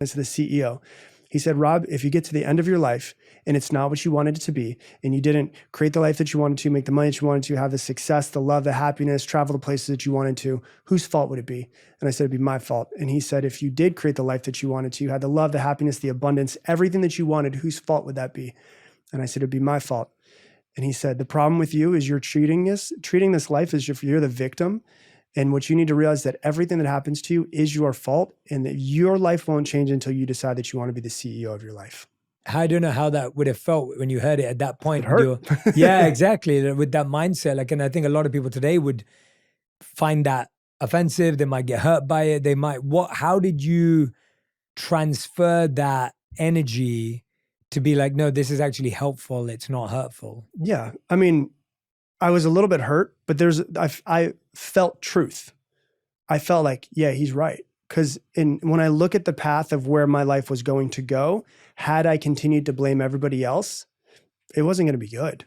as the CEO. He said, Rob, if you get to the end of your life and it's not what you wanted it to be, and you didn't create the life that you wanted to, make the money that you wanted to, have the success, the love, the happiness, travel the places that you wanted to, whose fault would it be? And I said, it'd be my fault. And he said, if you did create the life that you wanted to, you had the love, the happiness, the abundance, everything that you wanted, whose fault would that be? And I said, it'd be my fault. And he said, the problem with you is you're treating this life as if you're the victim. And what you need to realize is that everything that happens to you is your fault, and that your life won't change until you decide that you want to be the CEO of your life. I don't know how that would have felt when you heard it at that point. It hurt. Yeah, exactly. With that mindset. Like, and I think a lot of people today would find that offensive. They might get hurt by it. How did you transfer that energy to be like, no, this is actually helpful. It's not hurtful? Yeah. I mean, I was a little bit hurt, but I felt truth. I felt like, yeah, he's right. Because when I look at the path of where my life was going to go, had I continued to blame everybody else, it wasn't going to be good.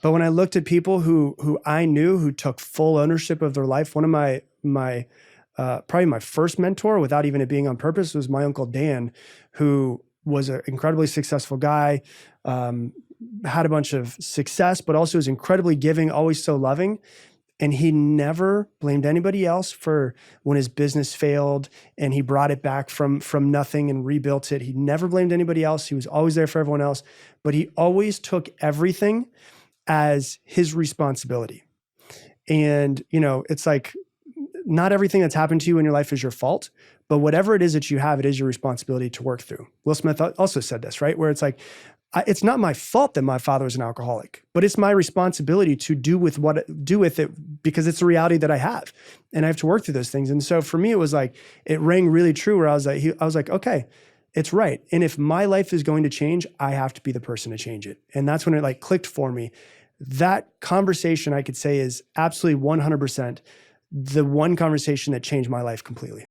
But when I looked at people who I knew who took full ownership of their life, one of my probably my first mentor, without even it being on purpose, was my Uncle Dan, who was an incredibly successful guy, had a bunch of success, but also was incredibly giving, always so loving. And he never blamed anybody else for when his business failed and he brought it back from nothing and rebuilt it. He never blamed anybody else. He was always there for everyone else, but he always took everything as his responsibility. And, it's like, not everything that's happened to you in your life is your fault, but whatever it is that you have, it is your responsibility to work through. Will Smith also said this, right? Where it's like, it's not my fault that my father was an alcoholic, but it's my responsibility to do with it because it's a reality that I have, and I have to work through those things. And so for me, it was like, it rang really true where I was like, okay, it's right. And if my life is going to change, I have to be the person to change it. And that's when it like clicked for me. That conversation, I could say, is absolutely 100% the one conversation that changed my life completely.